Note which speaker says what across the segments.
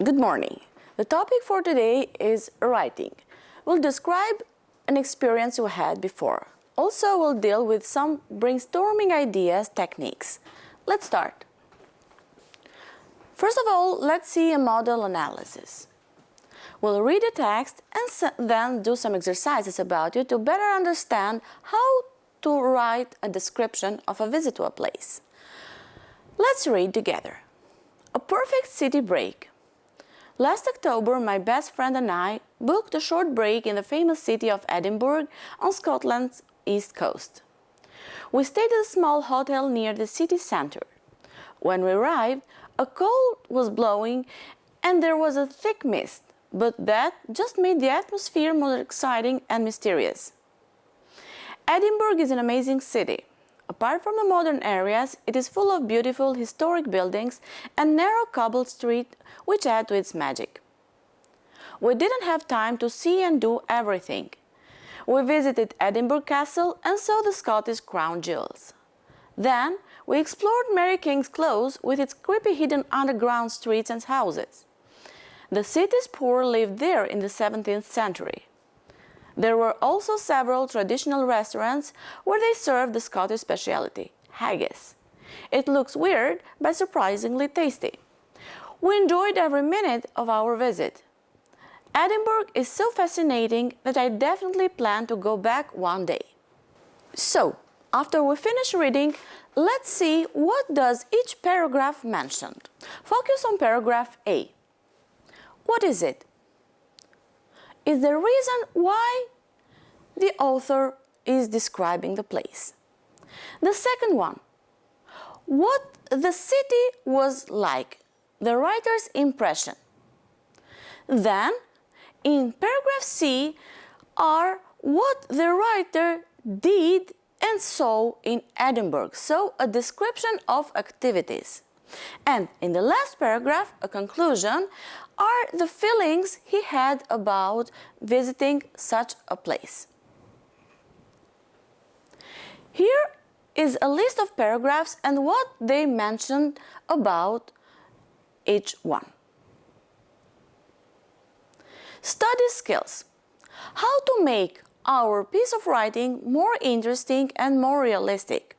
Speaker 1: Good morning. The topic for today is writing. We'll describe an experience you had before. Also, we'll deal with some brainstorming ideas, techniques. Let's start. First of all, let's see a model analysis. We'll read a text and then do some exercises about it to better understand how to write a description of a visit to a place. Let's read together. A perfect city break. Last October, my best friend and I booked a short break in the famous city of Edinburgh on Scotland's east coast. We stayed at a small hotel near the city centre. When we arrived, a cold was blowing and there was a thick mist, but that just made the atmosphere more exciting and mysterious. Edinburgh is an amazing city. Apart from the modern areas, it is full of beautiful historic buildings and narrow cobbled streets which add to its magic. We didn't have time to see and do everything. We visited Edinburgh Castle and saw the Scottish crown jewels. Then we explored Mary King's Close with its creepy hidden underground streets and houses. The city's poor lived there in the 17th century. There were also several traditional restaurants where they served the Scottish specialty, haggis. It looks weird, but surprisingly tasty. We enjoyed every minute of our visit. Edinburgh is so fascinating that I definitely plan to go back one day. So, after we finish reading, let's see what does each paragraph mention. Focus on paragraph A. What is it? Is the reason why the author is describing the place. The second one, what the city was like, the writer's impression. Then, in paragraph C, are what the writer did and saw in Edinburgh, so a description of activities. And in the last paragraph, a conclusion, are the feelings he had about visiting such a place. Here is a list of paragraphs and what they mentioned about each one. Study skills. How to make our piece of writing more interesting and more realistic.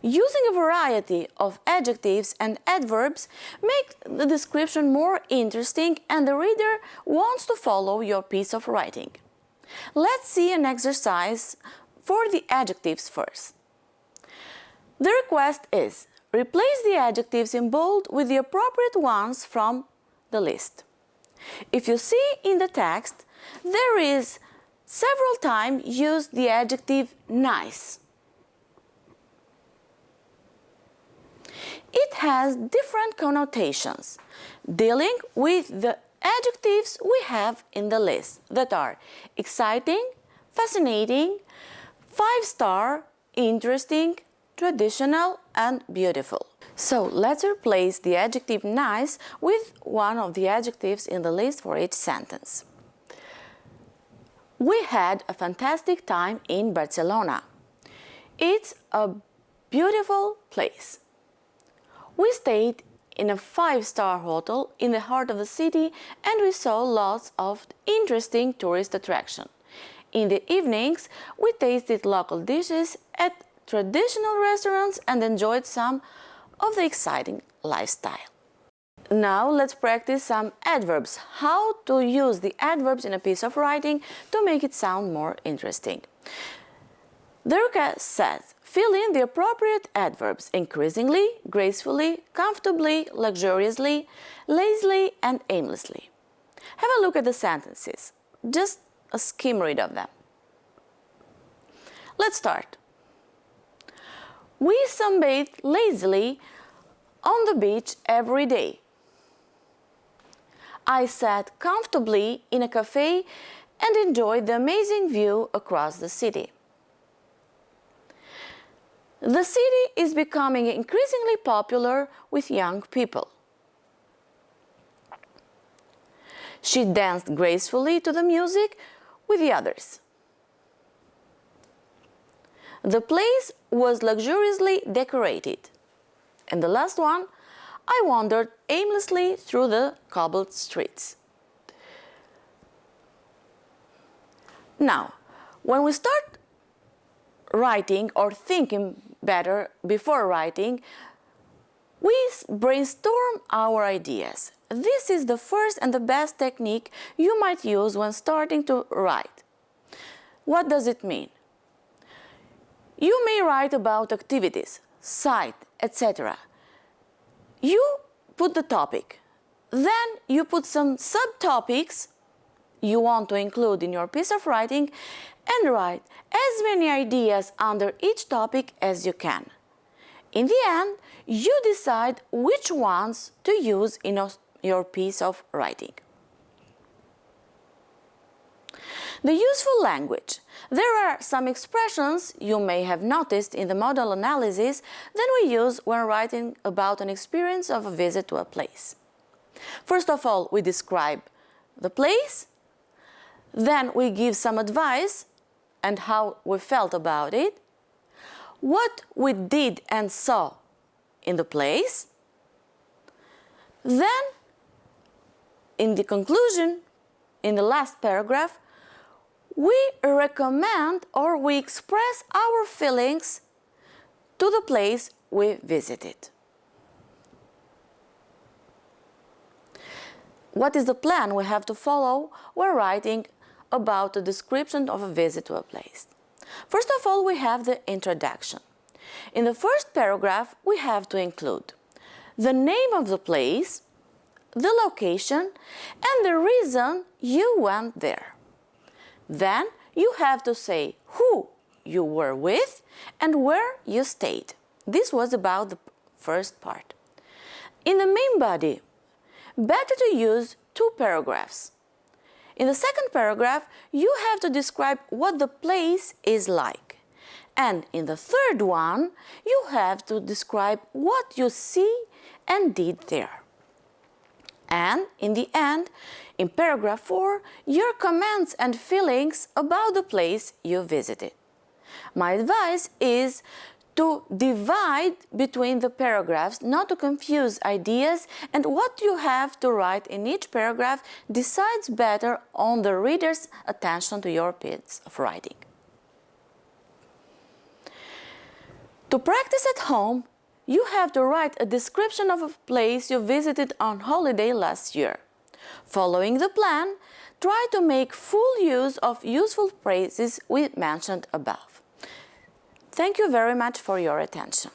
Speaker 1: Using a variety of adjectives and adverbs make the description more interesting and the reader wants to follow your piece of writing. Let's see an exercise for the adjectives first. The request is, replace the adjectives in bold with the appropriate ones from the list. If you see in the text, there is several times used the adjective nice. It has different connotations, dealing with the adjectives we have in the list that are exciting, fascinating, 5-star, interesting, traditional, and beautiful. So let's replace the adjective nice with one of the adjectives in the list for each sentence. We had a fantastic time in Barcelona. It's a beautiful place. We stayed in a 5-star hotel in the heart of the city and we saw lots of interesting tourist attractions. In the evenings, we tasted local dishes at traditional restaurants and enjoyed some of the exciting lifestyle. Now let's practice some adverbs. How to use the adverbs in a piece of writing to make it sound more interesting. The request says, fill in the appropriate adverbs increasingly, gracefully, comfortably, luxuriously, lazily, and aimlessly. Have a look at the sentences. Just a skim read of them. Let's start. We sunbathed lazily on the beach every day. I sat comfortably in a cafe and enjoyed the amazing view across the city. The city is becoming increasingly popular with young people. She danced gracefully to the music with the others. The place was luxuriously decorated. And the last one, I wandered aimlessly through the cobbled streets. Now, when we start writing or thinking better before writing, we brainstorm our ideas. This is the first and the best technique you might use when starting to write. What does it mean? You may write about activities, site, etc. You put the topic. Then you put some subtopics you want to include in your piece of writing and write as many ideas under each topic as you can. In the end, you decide which ones to use in your piece of writing. The useful language. There are some expressions you may have noticed in the modal analysis that we use when writing about an experience of a visit to a place. First of all, we describe the place, then we give some advice and how we felt about it, what we did and saw in the place. Then, in the conclusion, in the last paragraph, we recommend or we express our feelings to the place we visited. What is the plan we have to follow when writing about a description of a visit to a place? First of all, we have the introduction. In the first paragraph, we have to include the name of the place, the location, and the reason you went there. Then you have to say who you were with and where you stayed. This was about the first part. In the main body, better to use 2 paragraphs. In the second paragraph, you have to describe what the place is like. And in the third one, you have to describe what you see and did there. And in the end, in paragraph 4, your comments and feelings about the place you visited. My advice is to divide between the paragraphs, not to confuse ideas, and what you have to write in each paragraph decides better on the reader's attention to your piece of writing. To practice at home, you have to write a description of a place you visited on holiday last year. Following the plan, try to make full use of useful phrases we mentioned above. Thank you very much for your attention.